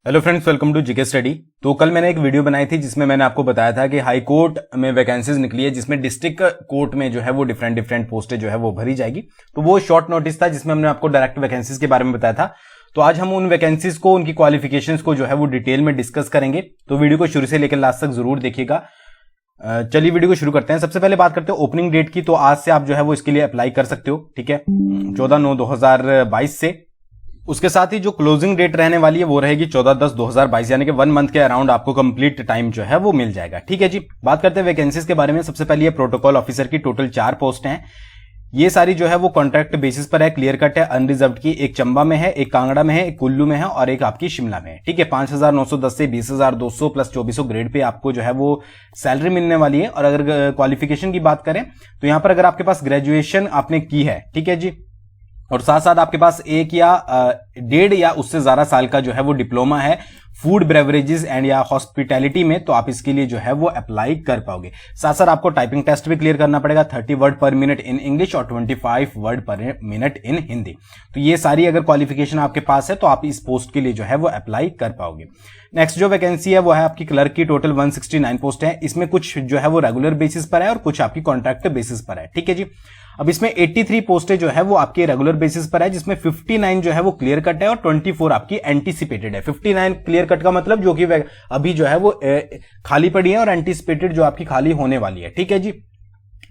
Hello friends, welcome to GK study. तो कल मैंने एक वीडियो बनाई थी जिसमें मैंने आपको बताया था कि हाई कोर्ट में वैकेंसीज निकली है, जिसमें डिस्ट्रिक्ट कोर्ट में जो है वो डिफरेंट पोस्टें जो है वो भरी जाएगी। तो वो शॉर्ट नोटिस था जिसमें हमने आपको डायरेक्ट वैकेंसीज के बारे में बताया था। तो आज हम उन वैकेंसीज को, उनकी क्वालिफिकेशंस को जो है वो डिटेल में डिस्कस करेंगे। तो वीडियो को शुरू से लेकर लास्ट तक जरूर देखिएगा। चलिए वीडियो को शुरू करते हैं। सबसे पहले बात करते हैं ओपनिंग डेट की। तो आज से आप जो है वो इसके लिए अप्लाई कर सकते हो, ठीक है, 14/9/2022 से। उसके साथ ही जो क्लोजिंग डेट रहने वाली है वो रहेगी 14/10/2022, यानी कि 1 मंथ के अराउंड आपको कंप्लीट टाइम जो है वो मिल जाएगा, ठीक है जी। बात करते हैं वैकेंसीज के बारे में। सबसे पहले ये प्रोटोकॉल ऑफिसर की टोटल 4 पोस्ट हैं। ये सारी जो है वो कॉन्ट्रैक्ट बेसिस पर है, क्लियर कट है, अनरिजर्व्ड की। एक चंबा में है, एक कांगड़ा में है, एक कुल्लू में है और एक आपकी शिमला में है, ठीक है। 5,910 से 20,200 प्लस 2400 ग्रेड पे आपको जो है वो सैलरी मिलने वाली है। और अगर क्वालिफिकेशन की बात करें तो यहां पर अगर आपके पास ग्रेजुएशन आपने की है, ठीक है जी, और साथ साथ आपके पास 1 या 1.5 या उससे ज्यादा साल का जो है वो डिप्लोमा है फूड ब्रेवरेजेस एंड या हॉस्पिटैलिटी में, तो आप इसके लिए जो है वो अप्लाई कर पाओगे। साथ साथ आपको टाइपिंग टेस्ट भी क्लियर करना पड़ेगा, 30 वर्ड पर मिनट इन इंग्लिश और 25 वर्ड पर मिनट इन हिंदी। तो ये सारी अगर क्वालिफिकेशन आपके पास है तो आप इस पोस्ट के लिए जो है वो अप्लाई कर पाओगे। नेक्स्ट जो वैकेंसी है वो है आपकी क्लर्क की। टोटल 169 पोस्ट है। इसमें कुछ जो है वो रेगुलर बेसिस पर है और कुछ आपकी कॉन्ट्रैक्ट बेसिस पर है, ठीक है जी। अब इसमें 83 पोस्टें जो है वो आपके रेगुलर बेसिस पर है, जिसमें 59 जो है वो क्लियर कट है और 24 आपकी एंटीसिपेटेड है। 59 क्लियर कट का मतलब जो कि अभी जो है वो खाली पड़ी है और एंटीसिपेटेड जो आपकी खाली होने वाली है, ठीक है जी।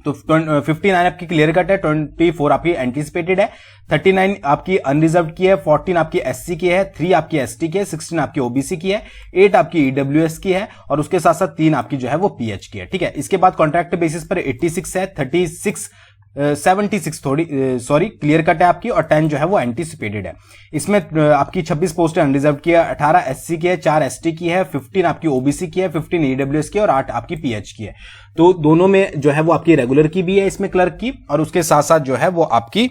तो 59 आपकी क्लियर कट है, 24 आपकी एंटीसिपेटेड है, 39 आपकी अनरिजर्व्ड की है, 14 आपकी एससी की है, 3 आपकी एसटी की है, 16 आपकी ओबीसी की है, 8 आपकी ईडब्ल्यूएस की है और उसके साथ साथ 3 आपकी जो है वो पीएच की है, ठीक है। इसके बाद कॉन्ट्रैक्ट बेसिस पर 86 है, 76 क्लियर कट है आपकी और 10 जो है वो एंटीसिपेटेड है। इसमें आपकी 26 पोस्टें अनरिजर्व की है, 18 एससी की है, 4 एसटी की है, 15 आपकी ओबीसी की है, 15 ईडब्ल्यूएस की है और 8 आपकी पीएच की है। तो दोनों में जो है वो आपकी रेगुलर की भी है इसमें क्लर्क की, और उसके साथ साथ जो है वो आपकी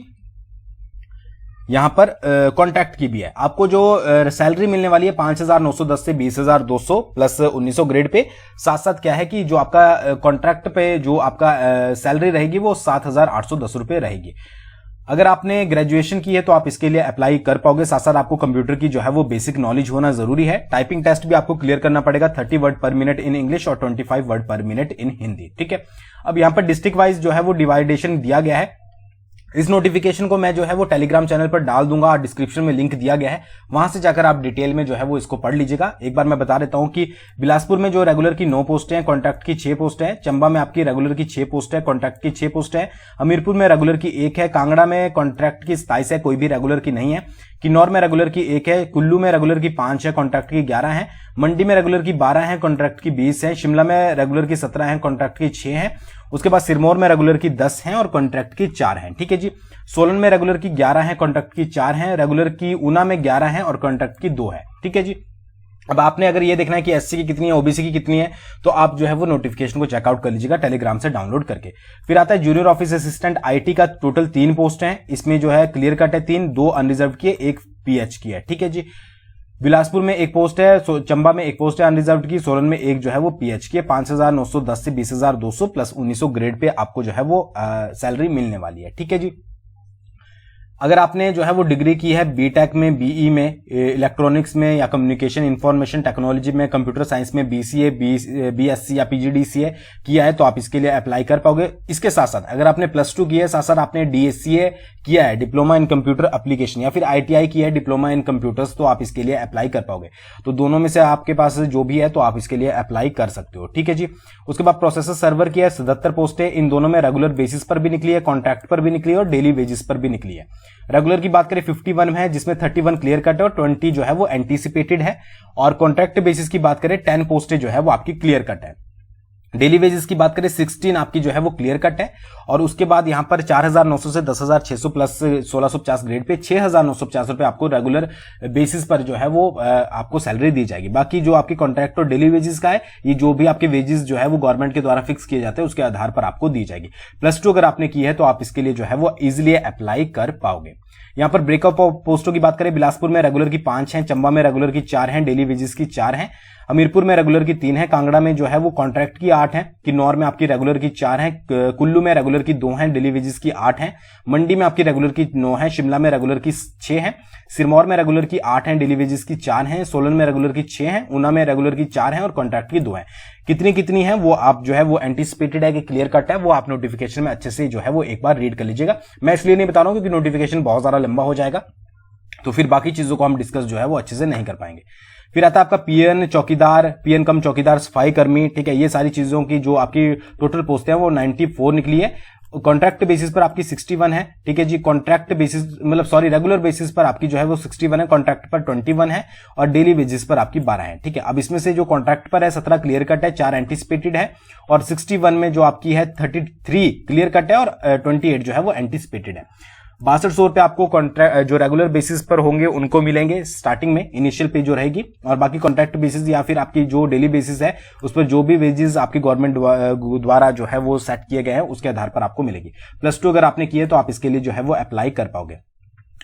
यहां पर कॉन्ट्रैक्ट की भी है। आपको जो सैलरी मिलने वाली है 5,910 से 20,200 प्लस 1900 ग्रेड पे। साथ साथ क्या है कि जो आपका कॉन्ट्रैक्ट पे जो आपका सैलरी रहेगी वो 7,810 रुपए रहेगी। अगर आपने ग्रेजुएशन की है तो आप इसके लिए अप्लाई कर पाओगे। साथ साथ आपको कंप्यूटर की जो है वो बेसिक नॉलेज होना जरूरी है। टाइपिंग टेस्ट भी आपको क्लियर करना पड़ेगा, 30 वर्ड पर मिनट इन इंग्लिश और 25 वर्ड पर मिनट इन हिंदी, ठीक है। अब यहां पर डिस्ट्रिक्ट वाइज जो है वो डिवाइडेशन दिया गया है। इस नोटिफिकेशन को मैं जो है वो टेलीग्राम चैनल पर डाल दूंगा और डिस्क्रिप्शन में लिंक दिया गया है, वहां से जाकर आप डिटेल में जो है वो इसको पढ़ लीजिएगा। एक बार मैं बता देता हूं कि बिलासपुर में जो रेगुलर की 9 पोस्टें हैं, कॉन्ट्रैक्ट की 6 पोस्टें हैं, चंबा में आपकी रेगुलर की 6 पोस्ट है, कॉन्ट्रैक्ट की 6 पोस्ट है, हमीरपुर में रेगुलर की 1 है, कांगड़ा में कॉन्ट्रैक्ट की 27 है, कोई भी रेगुलर की नहीं है, किन्नौर में रेगुलर की 1 है, कुल्लू में रेगुलर की 5 है, कॉन्ट्रैक्ट की 11 है, मंडी में रेगुलर की 12 है, कॉन्ट्रैक्ट की 20 है, शिमला में रेगुलर की 17 है, कॉन्ट्रैक्ट की 6 है, उसके बाद सिरमौर में रेगुलर की 10 है और कॉन्ट्रैक्ट की 4 है, ठीक है जी। सोलन में रेगुलर की 11 है, कॉन्ट्रैक्ट की 4 है, रेगुलर की ऊना में 11 है और कॉन्ट्रैक्ट की 2 है, ठीक है जी। अब आपने अगर ये देखना है कि एससी की कितनी है, ओबीसी की कितनी है, तो आप जो है वो नोटिफिकेशन को चेकआउट कर लीजिएगा टेलीग्राम से डाउनलोड करके। फिर आता है जूनियर ऑफिस असिस्टेंट आईटी का। टोटल 3 पोस्ट हैं। इसमें जो है क्लियर कट है 3, 2 अनरिजर्व की है, 1 पीएच की है, ठीक है जी। बिलासपुर में 1 पोस्ट है, चंबा में 1 पोस्ट है अनरिजर्व्ड की, सोलन में 1 जो है वो पीएच की है। 5,910 से 20,200 प्लस 1900 ग्रेड पे आपको जो है वो सैलरी मिलने वाली है, ठीक है जी। अगर आपने जो है वो डिग्री की है बीटेक में, बीई में, इलेक्ट्रॉनिक्स में या कम्युनिकेशन इंफॉर्मेशन टेक्नोलॉजी में, कंप्यूटर साइंस में बीसीए, बीएससी या पीजीडीसीए किया है तो आप इसके लिए अप्लाई कर पाओगे। इसके साथ साथ अगर आपने +2 की है, साथ साथ आपने डीएससीए किया है, डिप्लोमा इन कंप्यूटर एप्लीकेशन, या फिर आईटीआई किया है, डिप्लोमा इन कंप्यूटर्स, तो आप इसके लिए अप्लाई कर पाओगे। तो दोनों में से आपके पास जो भी है तो आप इसके लिए अप्लाई कर सकते हो, ठीक है जी। उसके बाद प्रोसेसर सर्वर किया है, 77 पोस्टें। इन दोनों में रेगुलर बेसिस पर भी निकली है, कॉन्ट्रैक्ट पर भी निकली है और डेली वेजेस पर भी निकली है। रेगुलर की बात करें 51 है, जिसमें 31 क्लियर कट है और 20 जो है वो एंटीसिपेटेड है। और कॉन्ट्रैक्ट बेसिस की बात करें 10 पोस्टें जो है वो आपकी क्लियर कट है। डेली वेजेस की बात करें 16 आपकी जो है वो क्लियर कट है। और उसके बाद यहां पर 4,900 से 10,600 प्लस 1,650 ग्रेड पे 6,950 रुपए आपको रेगुलर बेसिस पर जो है वो आपको सैलरी दी जाएगी। बाकी जो आपकी कॉन्ट्रैक्ट और डेली वेजेस का है, ये जो भी आपके वेजेस जो है वो गवर्नमेंट के द्वारा फिक्स किए जाते हैं उसके आधार पर आपको दी जाएगी। +2 अगर आपने की है तो आप इसके लिए जो है वो इजिली अप्लाई कर पाओगे। यहाँ पर ब्रेकअप ऑफ पोस्टों की बात करें, बिलासपुर में रेगुलर की 5 हैं, चंबा में रेगुलर की 4 हैं, डेली वेजेस की 4 हैं, हमीरपुर में रेगुलर की 3 है, कांगड़ा में जो है वो कॉन्ट्रैक्ट की 8 है, किन्नौर में आपकी रेगुलर की 4 है, कुल्लू में रेगुलर की 2 हैं, डेली वेजेस की 8 है, मंडी में आपकी रेगुलर की 9 है, शिमला में रेगुलर की 6 है, सिरमौर में रेगुलर की 8 है, डेली वेजेस की 4 है, सोलन में रेगुलर की 6 है, ऊना में रेगुलर की 4 है और कॉन्ट्रैक्ट की 2 है। कितनी है वो आप जो है वो एंटिसिपेटेड है कि क्लियर कट है, वो आप नोटिफिकेशन में अच्छे से जो है वो एक बार रीड कर लीजिएगा। मैं इसलिए नहीं बता रहा हूं क्योंकि नोटिफिकेशन बहुत ज्यादा लंबा हो जाएगा, तो फिर बाकी चीजों को हम डिस्कस जो है वो अच्छे से नहीं कर पाएंगे। फिर आता है आपका पीएन चौकीदार, पीएन कम चौकीदार, सफाई कर्मी, ठीक है। ये सारी चीजों की जो आपकी टोटल पोस्ट है वो 94 निकली है। कॉन्ट्रैक्ट बेसिस पर आपकी 61 है, ठीक है जी। कॉन्ट्रैक्ट बेसिस मतलब सॉरी रेगुलर बेसिस पर आपकी जो है वो 61 है, कॉन्ट्रैक्ट पर 21 है और डेली वेजेस पर आपकी 12 है, ठीक है। अब इसमें से जो कॉन्ट्रैक्ट पर है 17 क्लियर कट है, 4 एंटिसिपेटेड है और 61 में जो आपकी है 33 क्लियर कट है और 28 जो है वो एंटिसिपेटेड है। 6200 रुपए आपको कॉन्ट्रैक्ट जो रेगुलर बेसिस पर होंगे उनको मिलेंगे स्टार्टिंग में, इनिशियल पे जो रहेगी, और बाकी कॉन्ट्रैक्ट बेसिस या फिर आपकी जो डेली बेसिस है उस पर जो भी वेजेस आपकी गवर्नमेंट द्वारा जो है वो सेट किए गए हैं उसके आधार पर आपको मिलेगी। +2 अगर आपने किए तो आप इसके लिए जो है वो अप्लाई कर पाओगे।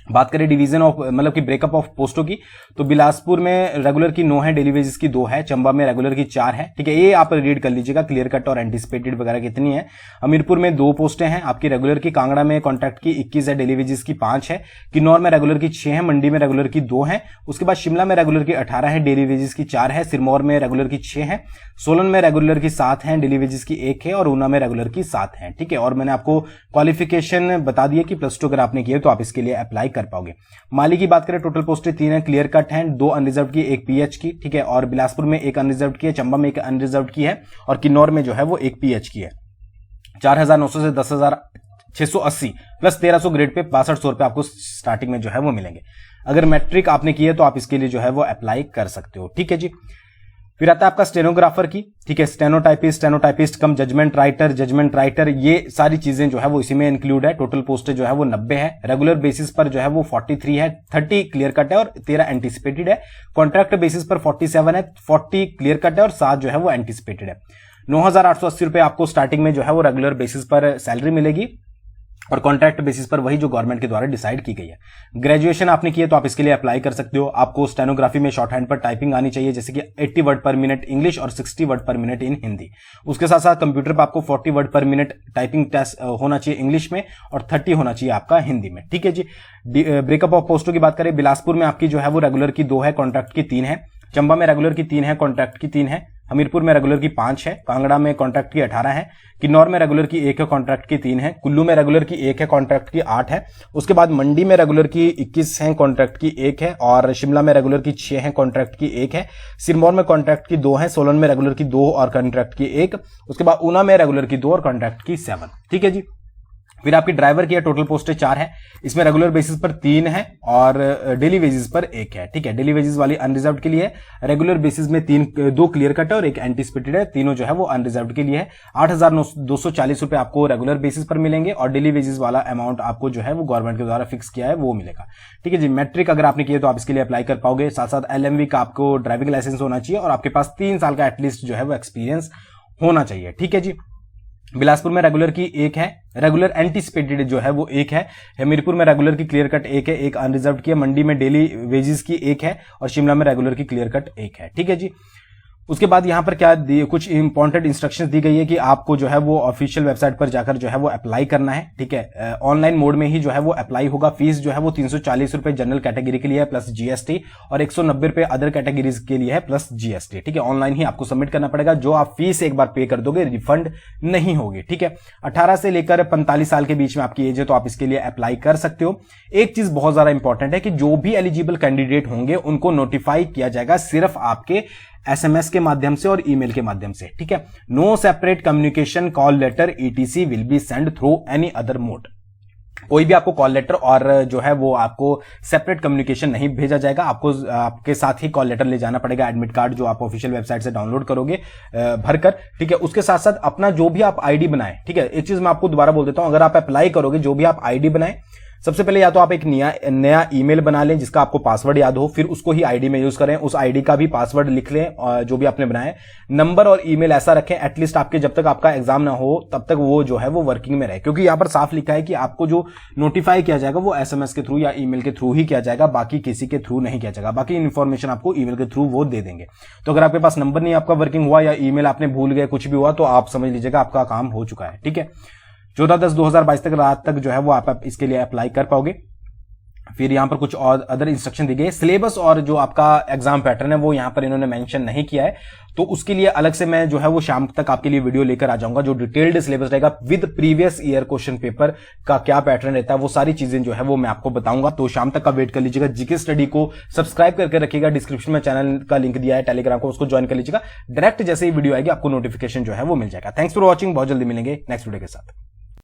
बात करें डिवीजन ऑफ मतलब कि ब्रेकअप ऑफ पोस्टों की, तो बिलासपुर में रेगुलर की 9 है, डेली वेजेस की 2 है, चंबा में रेगुलर की 4 है, ठीक है। ये आप रीड कर लीजिएगा क्लियर कट और एंटिसिपेटेड वगैरह कितनी है। हमीरपुर में 2 पोस्टें हैं आपकी रेगुलर की, कांगड़ा में कॉन्ट्रैक्ट की 21 है, डेली वेजेस की 5 है, किन्नौर में रेगुलर की 6 है, मंडी में रेगुलर की 2 है, उसके बाद शिमला में रेगुलर की 18 है, डेली वेजेस की 4 है, सिरमौर में रेगुलर की 6 है, सोलन में रेगुलर की 7 है, डेली वेजेस की 1 है और ऊना में रेगुलर की 7 है, ठीक है। और मैंने आपको क्वालिफिकेशन बता दिया कि +2 अगर आपने किए तो आप इसके लिए अप्लाई कर पाओगे। माली की बात करें, टोटल पोस्टें 3 है, क्लियर कट हैं, 2 अनरिजर्व की, 1 पीएच की, ठीक है। और बिलासपुर में 1 अनरिजर्व की है, चंबा में 1 अनरिजर्व की है और किन्नौर में जो है वो 1 पीएच की है। 4900 से 10,680 प्लस 1300 ग्रेड पे 6200 रुपए आपको स्टार्टिंग में जो है वो मिलेंगे। अगर मैट्रिक आपने की है तो आप इसके लिए जो है वो अप्लाई कर सकते हो, ठीक है जी। फिर आता है आपका स्टेनोग्राफर की, ठीक है। स्टेनोटाइपिस्ट कम जजमेंट राइटर, ये सारी चीजें जो है वो इसी में इंक्लूड है। टोटल पोस्टें जो है वो 90 है, रेगुलर बेसिस पर जो है वो 43 है, 30 क्लियर कट है और 13 एंटिसिपेटेड है। कॉन्ट्रैक्ट बेसिस पर 47 है, 40 क्लियर कट है और 7 जो है वो एंटिसिपेटेड है। 9,880 रुपए आपको स्टार्टिंग में जो है वो रेगुलर बेसिस पर सैलरी मिलेगी और कॉन्ट्रैक्ट बेसिस पर वही जो गवर्नमेंट के द्वारा डिसाइड की गई है। ग्रेजुएशन आपने की है तो आप इसके लिए अप्लाई कर सकते हो। आपको स्टेनोग्राफी में शॉर्ट हैंड पर टाइपिंग आनी चाहिए, जैसे कि 80 वर्ड पर मिनट इंग्लिश और 60 वर्ड पर मिनट इन हिंदी। उसके साथ साथ कंप्यूटर पर आपको 40 वर्ड पर मिनट टाइपिंग टेस्ट होना चाहिए इंग्लिश में और 30 होना चाहिए आपका हिंदी में, ठीक है जी। ब्रेकअप ऑफ पोस्टों की बात करें, बिलासपुर में आपकी जो है वो रेगुलर की 2 है, कॉन्ट्रैक्ट की 3 है, चंबा में रेगुलर की 3 है, कॉन्ट्रैक्ट की 3 है, हमीरपुर में रेगुलर की 5 है, कांगड़ा में कॉन्ट्रैक्ट की 18 है, किन्नौर में रेगुलर की 1 है, कॉन्ट्रैक्ट की 3 है, कुल्लू में रेगुलर की 1 है, कॉन्ट्रैक्ट की 8 है। उसके बाद मंडी में रेगुलर की 21 है, कॉन्ट्रैक्ट की 1 है और शिमला में रेगुलर की 6 है, कॉन्ट्रैक्ट की 1 है, सिरमौर में कॉन्ट्रैक्ट की 2 है, सोलन में रेगुलर की 2 और कॉन्ट्रैक्ट की 1, उसके बाद ऊना में रेगुलर की 2 और कॉन्ट्रैक्ट की 7, ठीक है जी। फिर आपकी ड्राइवर की टोटल पोस्टें 4 है, इसमें रेगुलर बेसिस पर 3 है और डेली वेजेस पर 1 है, ठीक है। डेली वेजेस वाली अनरिजर्व के लिए है, रेगुलर बेसिस में 2 क्लियर कट है और 1 एंटिसिपेटेड है, तीनों जो है वो अनरिजर्व के लिए है। 8,240 रुपए आपको रेगुलर बेसिस पर मिलेंगे और डेली वेजेस वाला अमाउंट आपको जो है वो गवर्नमेंट के द्वारा फिक्स किया है वो मिलेगा, ठीक है जी। मैट्रिक अगर आपने किया तो आप इसके लिए अप्लाई कर पाओगे। साथ साथ LMV का आपको ड्राइविंग लाइसेंस होना चाहिए और आपके पास 3 साल का एटलीस्ट जो है वो एक्सपीरियंस होना चाहिए, ठीक है जी। बिलासपुर में रेगुलर की 1 है, रेगुलर एंटिसिपेटेड जो है वो 1 है, हमीरपुर में रेगुलर की क्लियर कट 1 है, 1 अनरिजर्व की है, मंडी में डेली वेजेस की 1 है और शिमला में रेगुलर की क्लियर कट 1 है, ठीक है जी। उसके बाद यहां पर क्या कुछ इंपॉर्टेंट इंस्ट्रक्शंस दी गई है कि आपको जो है वो ऑफिशियल वेबसाइट पर जाकर जो है वो अप्लाई करना है, ठीक है। ऑनलाइन मोड में ही जो है वो अप्लाई होगा। फीस जो है वो 340 रुपए जनरल कैटेगरी के लिए है प्लस GST और 190 रुपए अदर कैटेगरीज के लिए है प्लस GST, ठीक है। ऑनलाइन ही आपको सबमिट करना पड़ेगा। जो आप फीस एक बार पे कर दोगे रिफंड नहीं होगी, ठीक है। 18 से लेकर 45 साल के बीच में आपकी एज है तो आप इसके लिए अप्लाई कर सकते हो। एक चीज बहुत ज्यादा इंपॉर्टेंट है कि जो भी एलिजिबल कैंडिडेट होंगे उनको नोटिफाई किया जाएगा सिर्फ आपके SMS के माध्यम से और ईमेल के माध्यम से, ठीक है। No separate communication, call letter ETC will be send through any other mode. कोई भी आपको कॉल लेटर और जो है वो आपको सेपरेट कम्युनिकेशन नहीं भेजा जाएगा। आपको आपके साथ ही कॉल लेटर ले जाना पड़ेगा, एडमिट कार्ड जो आप ऑफिशियल वेबसाइट से डाउनलोड करोगे भरकर, ठीक है। उसके साथ साथ अपना जो भी आप ID बनाए, ठीक है। एक चीज मैं आपको दोबारा बोल देता हूं, अगर आप अप्लाई करोगे जो भी आप ID बनाए सबसे पहले या तो आप एक नया ईमेल बना लें जिसका आपको पासवर्ड याद हो, फिर उसको ही आईडी में यूज करें, उस आईडी का भी पासवर्ड लिख लें जो भी आपने बनाया। नंबर और ईमेल ऐसा रखें एटलीस्ट आपके जब तक आपका एग्जाम ना हो तब तक वो जो है वो वर्किंग में रहे, क्योंकि यहां पर साफ लिखा है कि आपको जो नोटिफाई किया जाएगा वो एसएमएस के थ्रू या ईमेल के थ्रू ही किया जाएगा, बाकी किसी के थ्रू नहीं किया जाएगा। बाकी इन्फॉर्मेशन आपको ईमेल के थ्रू वो दे देंगे। तो अगर आपके पास नंबर नहीं आपका वर्किंग हुआ या ईमेल आपने भूल गए, कुछ भी हुआ, तो आप समझ लीजिएगा आपका काम हो चुका है। ठीक है, 14/10/2022 तक रात तक जो है वो आप इसके लिए अप्लाई कर पाओगे। फिर यहां पर कुछ और अदर इंस्ट्रक्शन दी गई। सिलेबस और जो आपका एग्जाम पैटर्न है वो यहां पर इन्होंने मेंशन नहीं किया है, तो उसके लिए अलग से मैं जो है वो शाम तक आपके लिए वीडियो लेकर आ जाऊंगा जो डिटेल्ड सिलेबस रहेगा with previous year question paper का क्या पैटर्न रहता है, वो सारी चीजें जो है वो मैं आपको बताऊंगा। तो शाम तक का वेट कर लीजिएगा। जीके स्टडी को सब्सक्राइब करके रखिएगा, डिस्क्रिप्शन में चैनल का लिंक दिया है टेलीग्राम को, उसको ज्वाइन कर लीजिएगा। डायरेक्ट जैसे ही वीडियो आएगी आपको नोटिफिकेशन जो है वो मिल जाएगा। थैंक्स फॉर वॉचिंग, बहुत जल्दी मिलेंगे नेक्स्ट वीडियो के साथ।